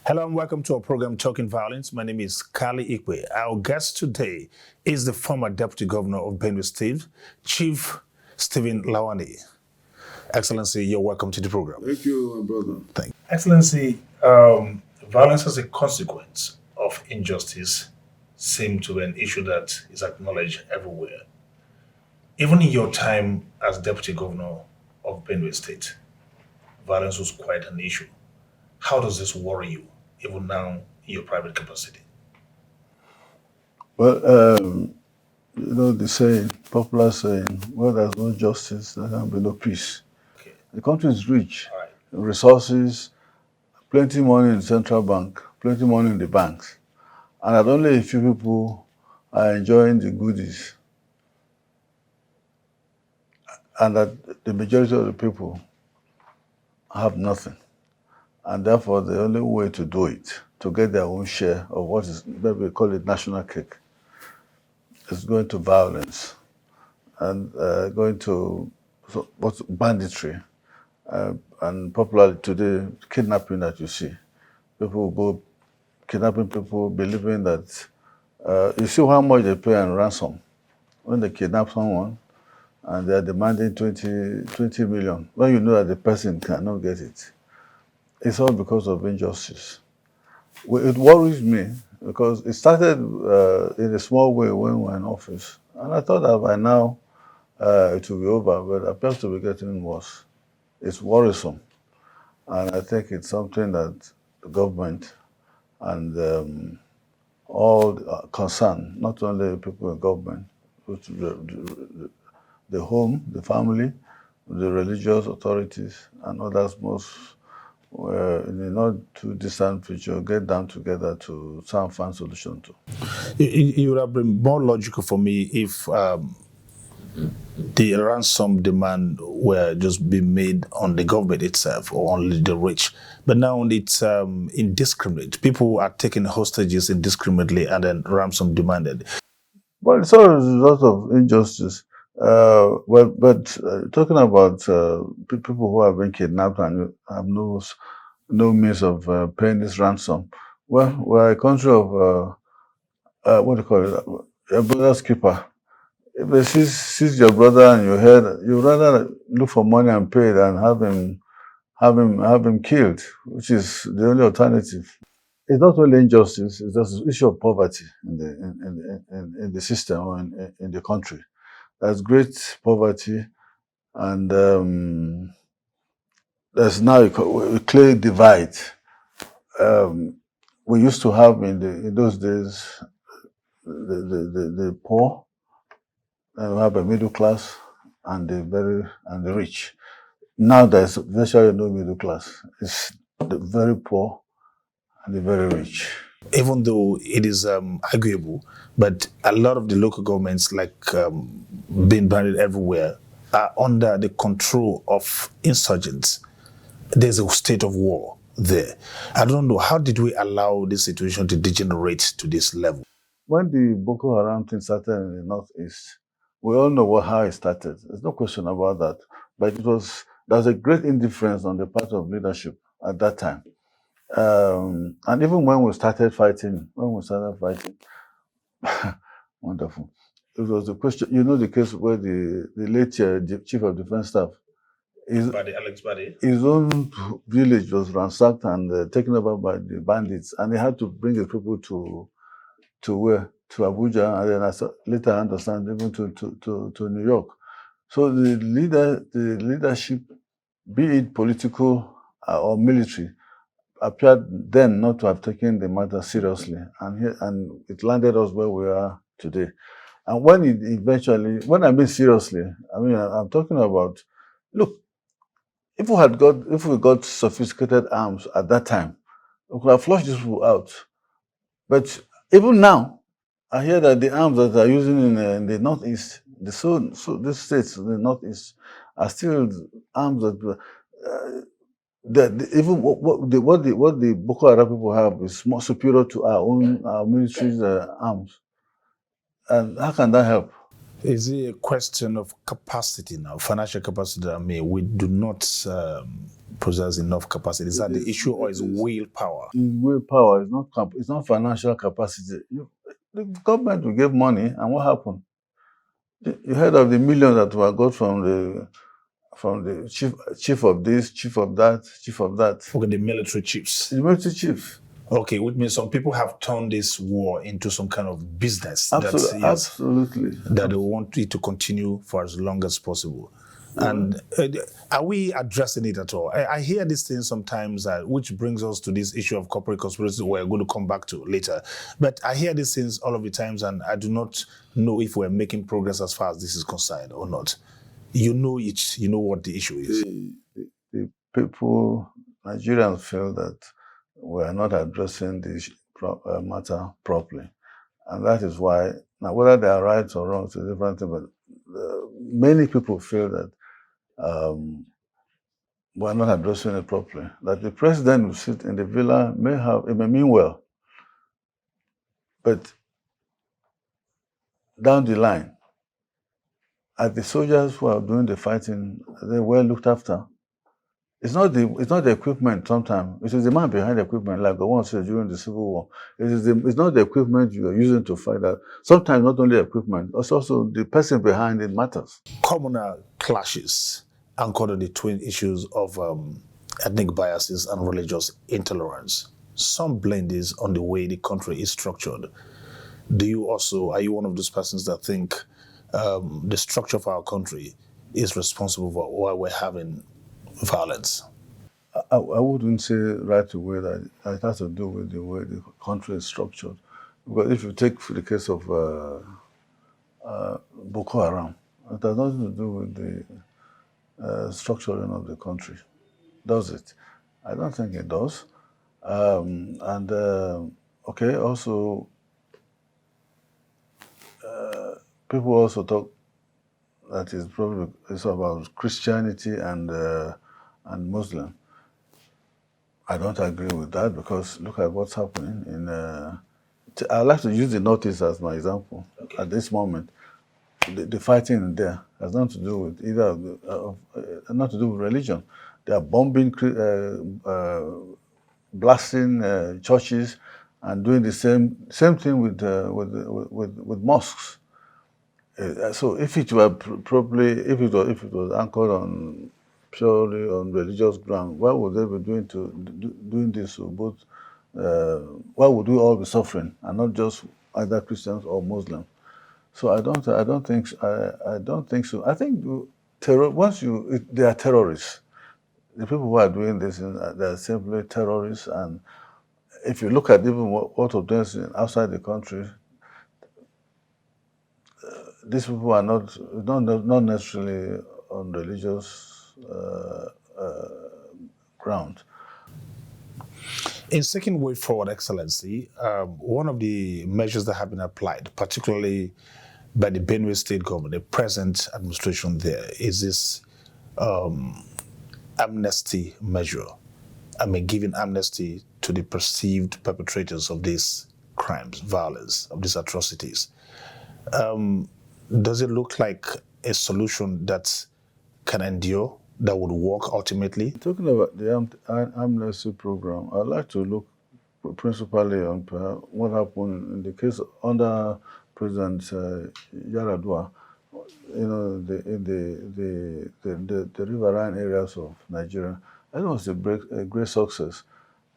Hello and welcome to our program Talking Violence. My name is Kali Ikwe. Our guest today is the former Deputy Governor of Benue State, Chief Stephen Lawani. Excellency, you're welcome to the program. Thank you, my brother. Thank you. Excellency, violence as a consequence of injustice seems to be an issue that is acknowledged everywhere. Even in your time as Deputy Governor of Benue State, violence was quite an issue. How does this worry you, even now in your private capacity? Well, the saying, popular saying, where there's no justice, there can be no peace. Okay. The country is rich, All right. resources, plenty money in the central bank, plenty money in the banks. And that only a few people are enjoying the goodies. And that the majority of the people have nothing. And therefore, the only way to do it, to get their own share of what is, maybe we call it national cake, is going to violence and going to what's banditry, and popularly today, kidnapping that you see. People will go kidnapping people, believing that you see how much they pay in ransom when they kidnap someone and they are demanding 20 million, when you know that the person cannot get it. It's all because of injustice. It worries me because it started in a small way when we were in office. And I thought that by now it will be over, but it appears to be getting worse. It's worrisome. And I think it's something that the government and all concerned, not only people in government, but the home, the family, the religious authorities, and others most in a not too distant future, get down together to some find solution to. It would have been more logical for me if the ransom demand were just being made on the government itself or only the rich. But now it's indiscriminate. People are taking hostages indiscriminately and then ransom demanded. Well, it's all a result of injustice. But talking about people who have been kidnapped and have no means of paying this ransom, well, we're a country of what do you call it? A brother's keeper. If they seize your brother and you heard, you rather look for money and pay than have him killed, which is the only alternative. It's not only injustice; it's just an issue of poverty in the system or in the country. There's great poverty, and there's now a clear divide. We used to have in those days the poor, and we have a middle class and the rich. Now there's virtually no middle class. It's the very poor and the very rich. Even though it is arguable, but a lot of the local governments, like being branded everywhere, are under the control of insurgents. There's a state of war there. I don't know, how did we allow this situation to degenerate to this level? When the Boko Haram thing started in the northeast, we all know how it started. There's no question about that. But there was a great indifference on the part of leadership at that time. And even when we started fighting, wonderful. It was the question, the case where the late chief of defense staff, Alex Badi. his own village was ransacked and taken over by the bandits, and they had to bring the people to where? To Abuja, and then later I understand even to New York. So the leadership, be it political or military, appeared then not to have taken the matter seriously, and it landed us where we are today. And when I mean seriously, I'm talking about, look, if we got sophisticated arms at that time, we could have flushed these people out. But even now, I hear that the arms that are using in the northeast, these states in the northeast, are still arms that even what the Boko Haram people have is more superior to our military's arms. And how can that help? Is it a question of capacity now, financial capacity? I mean, we do not possess enough capacity. Is that the issue, or is willpower? Willpower is not it's not financial capacity. The government will give money, and what happened? You heard of the millions that were got from the chief of this, chief of that, chief of that. Okay, the military chiefs. The military chief. Okay, which means some people have turned this war into some kind of business. Absolutely. That they want it to continue for as long as possible. And are we addressing it at all? I hear these things sometimes, which brings us to this issue of corporate conspiracy we're going to come back to later. But I hear these things all of the times, and I do not know if we're making progress as far as this is concerned or not. You know it. You know what the issue is. The people, Nigerians, feel that we are not addressing this matter properly. And that is why, now whether they are right or wrong, it's a different thing, but many people feel that we are not addressing it properly. That the president who sit in the villa it may mean well, but down the line, are the soldiers who are doing the fighting, are they well looked after? It's not the equipment sometimes. It is the man behind the equipment, like the one said during the Civil War. It's not the equipment you are using to fight that. Sometimes not only equipment, it's also the person behind it matters. Communal clashes anchored on the twin issues of ethnic biases and religious intolerance. Some blame this on the way the country is structured. Are you one of those persons that think the structure of our country is responsible for why we're having violence? I wouldn't say right away that it has to do with the way the country is structured. Because if you take the case of Boko Haram, it has nothing to do with the structuring of the country, does it? I don't think it does. Also, people also talk that it's about Christianity and Muslim. I don't agree with that because look at what's happening in. I like to use the Northeast as my example. Okay. At this moment, the fighting in there has nothing to do with not to do with religion. They are bombing, blasting churches, and doing the same thing with mosques. So if it were if it was anchored on purely on religious ground, why would they be doing this to both? Why would we all be suffering and not just either Christians or Muslims? So I don't think so. I think they are terrorists. The people who are doing this, they are simply terrorists. And if you look at even what of them outside the country, these people are not necessarily on religious ground. In seeking way forward, Excellency, one of the measures that have been applied, particularly by the Benue state government, the present administration there, is this amnesty measure. I mean, giving amnesty to the perceived perpetrators of these crimes, violence, of these atrocities. Does it look like a solution that can endure, that would work ultimately? Talking about the amnesty program, I'd like to look principally on what happened in the case under President Yaradua, in the riverine areas of Nigeria. I think it was a great success.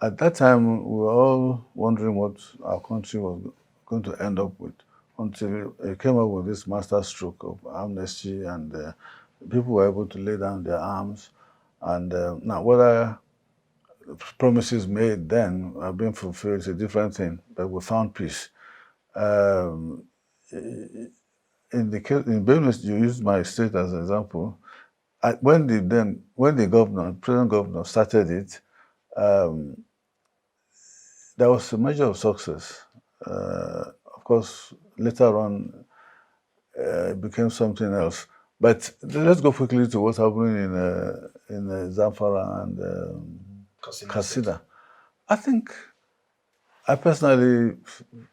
At that time, we were all wondering what our country was going to end up with until it came up with this master stroke of amnesty, and people were able to lay down their arms. And now, whether promises made then are being fulfilled is a different thing, but we found peace. In the case in Benue, you used my state as an example. When the present governor started it, there was a measure of success. Of course, later on, it became something else. But let's go quickly to what's happening in Zamfara and Katsina. I personally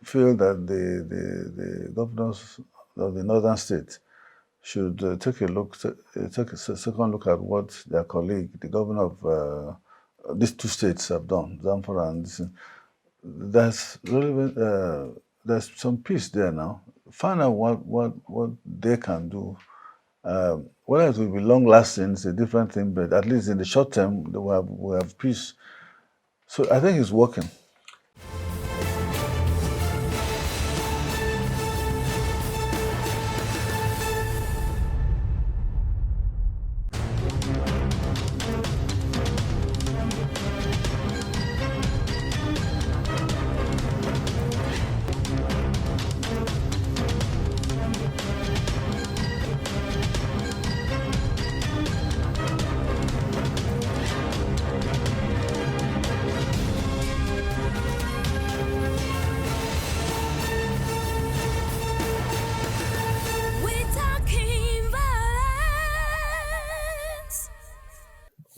feel that the governors of the northern states should take a second look at what their colleague, the governor of these two states, have done, Zamfara and this. There's really there's some peace there now. Find out what they can do. Whether it will be long lasting is a different thing, but at least in the short term, we have peace. So I think it's working.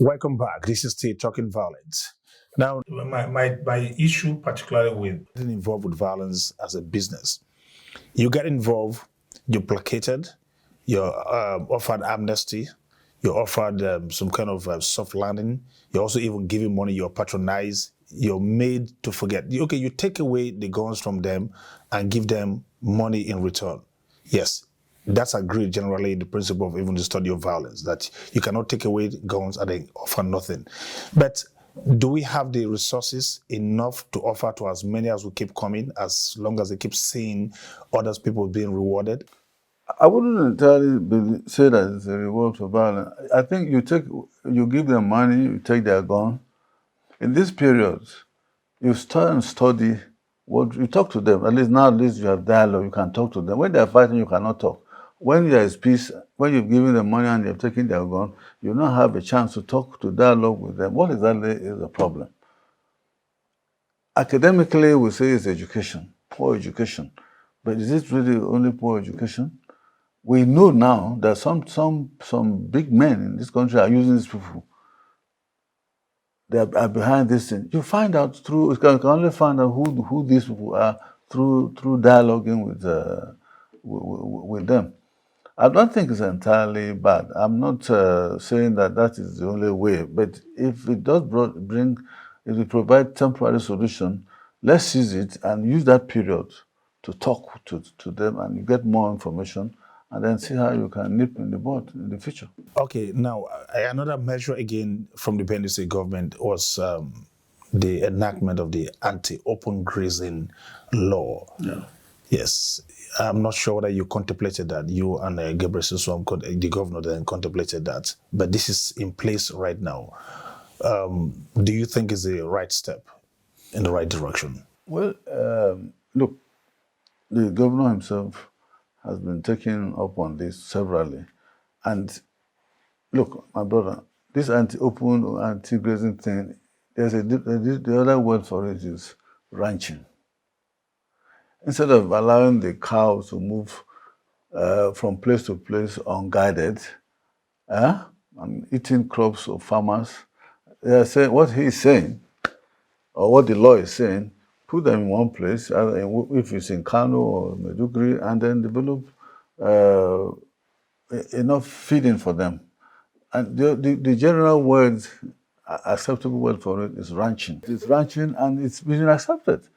Welcome back. This is still Talking Violence. Now, my issue, particularly with getting involved with violence as a business, you get involved, you're placated, you're offered amnesty, you're offered some kind of soft landing, you're also even given money, you're patronized, you're made to forget. Okay, you take away the guns from them and give them money in return. Yes, that's agreed generally in the principle of even the study of violence, that you cannot take away guns and then offer nothing. But do we have the resources enough to offer to as many as will keep coming, as long as they keep seeing other people being rewarded? I wouldn't entirely say that it's a reward for violence. I think you give them money, you take their gun. In this period, you start and study what you talk to them. At least you have dialogue. You can talk to them. When they are fighting, you cannot talk. When there is peace, when you've given them money and you've taken their gun, you now have a chance to talk, to dialogue with them. What exactly is the problem? Academically, we say it's education, poor education. But is it really only poor education? We know now that some big men in this country are using these people. They are behind this thing. You find out you can only find out who these people are through dialoguing with them. I don't think it's entirely bad. I'm not saying that is the only way, but if it does if it provides temporary solution, let's seize it and use that period to talk to them and get more information, and then see how you can nip in the bud in the future. Okay, now another measure again from the Benue State government was the enactment of the anti-open grazing law. Yeah. Yes, I'm not sure whether you contemplated that. You and Gabriel Siswam, the governor, then contemplated that. But this is in place right now. Do you think it's the right step in the right direction? Well, look, the governor himself has been taking up on this severally. And look, my brother, this anti-open, anti-grazing thing, the other word for it is ranching. Instead of allowing the cows to move from place to place unguided and eating crops of farmers, they are saying what he's saying, or what the law is saying, put them in one place, if it's in Kano or Maiduguri, and then develop enough feeding for them. And the general word, acceptable word for it is ranching. It's ranching and it's been accepted.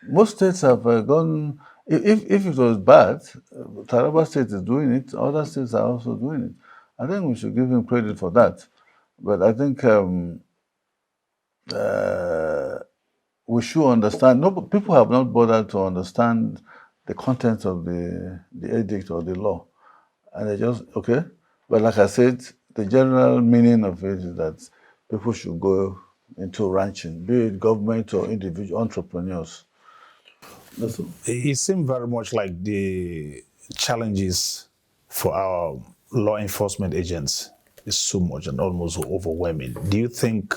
Most states have gone, if it was bad, Taraba State is doing it, other states are also doing it. I think we should give him credit for that. But I think we should understand, people have not bothered to understand the content of the edict or the law. And they just, okay. But like I said, the general meaning of it is that people should go into ranching, be it government or individual entrepreneurs. That's all. It seemed very much like the challenges for our law enforcement agents is so much and almost overwhelming. Do you think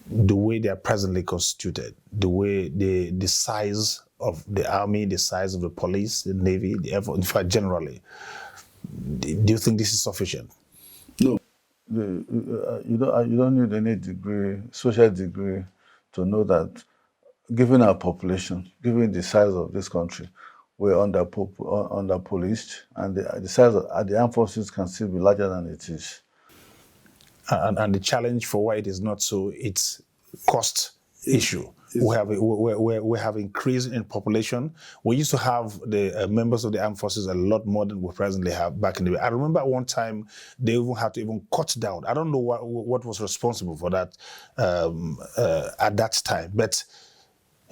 the way they are presently constituted, the way the size of the army, the size of the police, the navy, the air force, in fact, generally, do you think this is sufficient? No. You don't need any social degree to know that given our population, given the size of this country, were under policed, and the size of the armed forces can still be larger than it is. And the challenge for why it is not so, it's cost issue. We have increase in population. We used to have the members of the armed forces a lot more than we presently have back in the day. I remember at one time they even had to even cut down. I don't know what was responsible for that at that time, but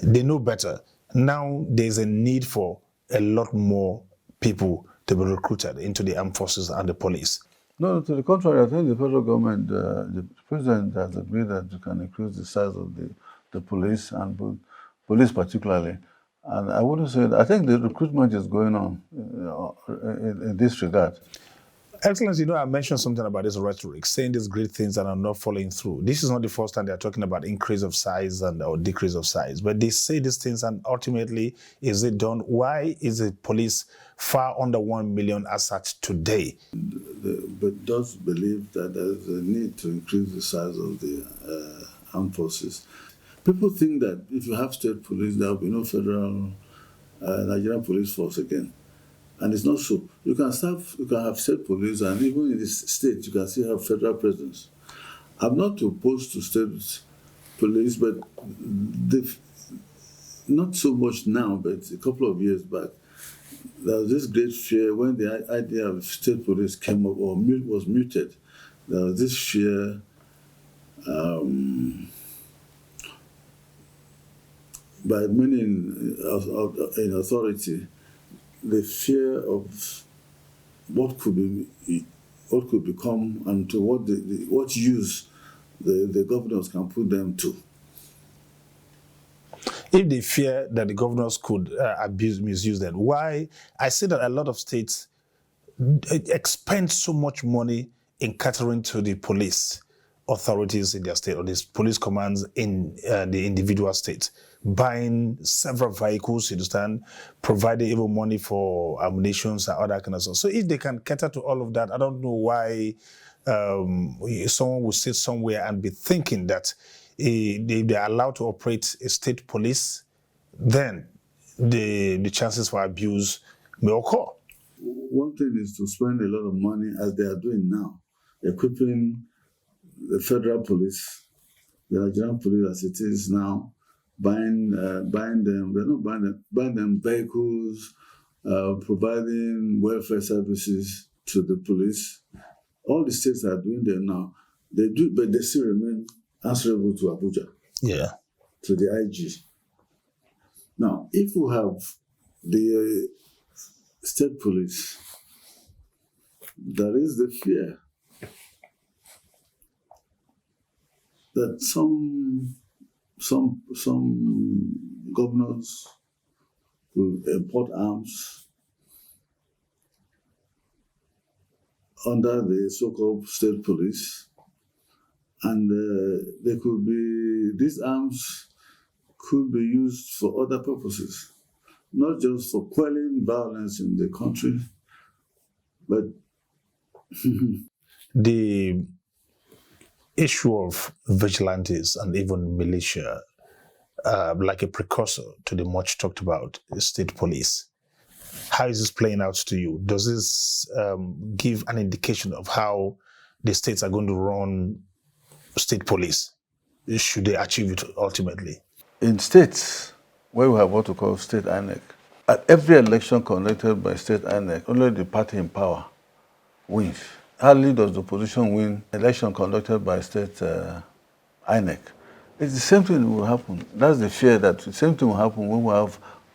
they know better. Now there's a need for a lot more people to be recruited into the armed forces and the police. No, to the contrary, I think the federal government, the president has agreed that you can increase the size of the police and police particularly. And I wouldn't say that. I think the recruitment is going on in this regard. Excellency, I mentioned something about this rhetoric, saying these great things and are not following through. This is not the first time they're talking about increase of size or decrease of size, but they say these things and ultimately, is it done? Why is the police far under 1 million as such today? But does believe that there's a need to increase the size of the armed forces. People think that if you have state police, there will be no federal Nigerian police force again. And it's not so. You can have state police, and even in the state, you can still have federal presence. I'm not opposed to state police, but not so much now, but a couple of years back, there was this great fear when the idea of state police came up or was muted. There was this fear by many in authority, the fear of what could become, and to what use the governors can put them to. If they fear that the governors could misuse them, why? I say that a lot of states expend so much money in catering to the police authorities in their state or these police commands in the individual states, buying several vehicles, you understand, providing even money for ammunition and other kind of stuff. So if they can cater to all of that, I don't know why someone will sit somewhere and be thinking that they are allowed to operate a state police, then the chances for abuse may occur. One thing is to spend a lot of money, as they are doing now, equipping the federal police, the Nigerian police as it is now, buying them vehicles, providing welfare services to the police. All the states are doing them now. They do, but they still remain answerable to Abuja. Yeah. To the IG. Now, if we have the state police, there is the fear that some governors will import arms under the so-called state police, and these arms could be used for other purposes, not just for quelling violence in the country, but the issue of vigilantes and even militia, like a precursor to the much talked about state police. How is this playing out to you? Does this give an indication of how the states are going to run state police, should they achieve it ultimately? In states where we have what we call state INEC, at every election conducted by state INEC, only the party in power wins. Hardly does the opposition win election conducted by state INEC. It's the same thing will happen. That's the fear that the same thing will happen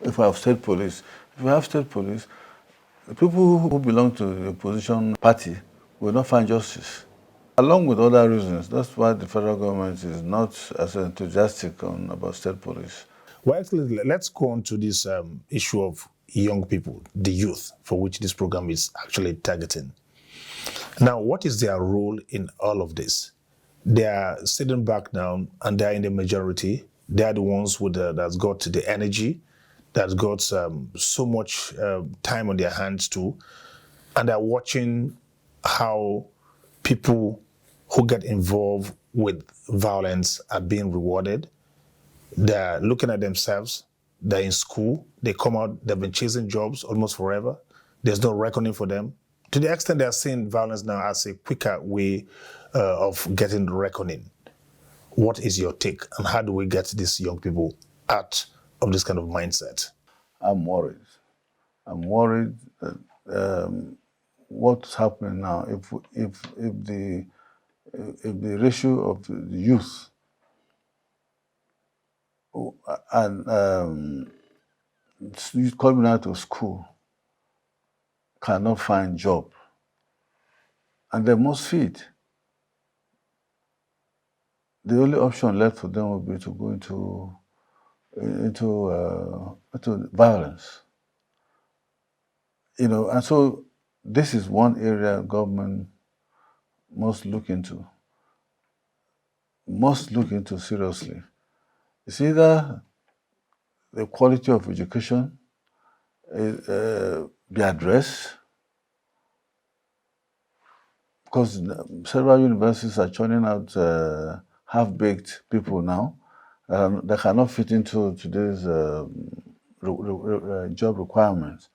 if we have state police. If we have state police, the people who belong to the opposition party will not find justice. Along with other reasons, that's why the federal government is not as enthusiastic about state police. Well, actually, let's go on to this issue of young people, the youth, for which this program is actually targeting. Now, what is their role in all of this? They are sitting back now, and they are in the majority. They are the ones that's got the energy, that's got so much time on their hands too, and they're watching how people who get involved with violence are being rewarded. They're looking at themselves They're in school. They come out. They've been chasing jobs almost forever. There's no reckoning for them. To the extent they're seeing violence now as a quicker way of getting reckoning. What is your take, and how do we get these young people out of this kind of mindset? I'm worried. I'm worried that what's happening now. If the ratio of the youth and youth coming out of school cannot find job, and they must feed. The only option left for them would be to go into violence. And so this is one area government must look into seriously. It's either the quality of education be addressed, because several universities are churning out half-baked people now that cannot fit into today's job requirements.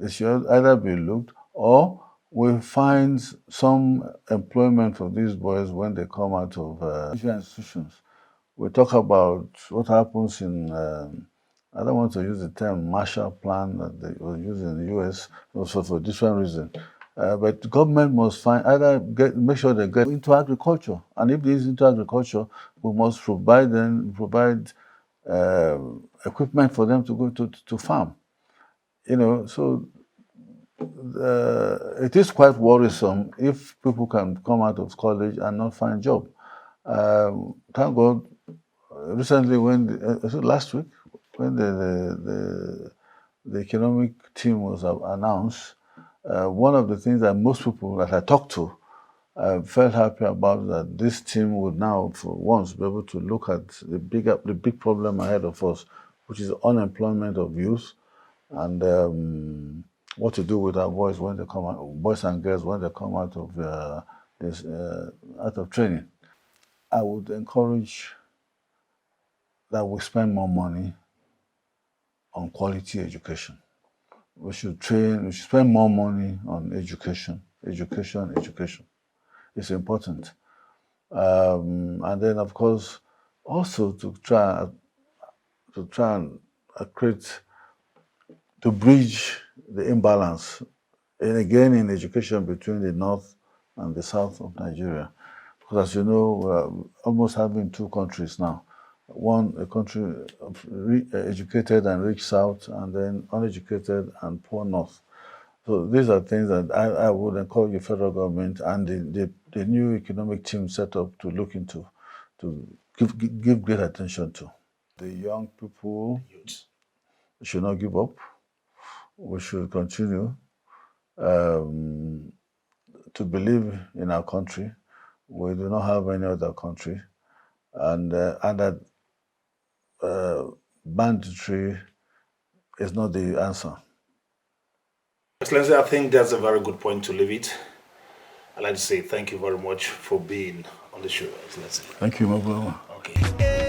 It should either be looked, or we find some employment for these boys when they come out of institutions. We talk about what happens in, I don't want to use the term Marshall Plan that they were using in the US, also for different reasons. But the government must make sure they get into agriculture. And if it is into agriculture, we must provide equipment for them to go to farm. So it is quite worrisome if people can come out of college and not find job. Thank God, recently last week, when the economic team was announced, one of the things that most people that I talked to felt happy about, that this team would now, for once, be able to look at the big problem ahead of us, which is unemployment of youth, and what to do with our boys when they come out, boys and girls when they come out of out of training. I would encourage that we spend more money on quality education. We should spend more money on education. It's important. And then, of course, also to try and bridge the imbalance, and again in education, between the north and the south of Nigeria. Because as you know, we're almost having two countries now. One, a country of educated and rich south, and then uneducated and poor north. So these are things that I would encourage the federal government and the new economic team set up to look into, to give great attention to. The young people should not give up. We should continue to believe in our country. We do not have any other country, and that banditry is not the answer. Excellency, I think that's a very good point to leave it. I'd like to say thank you very much for being on the show, Excellency. Thank you, my brother. Okay.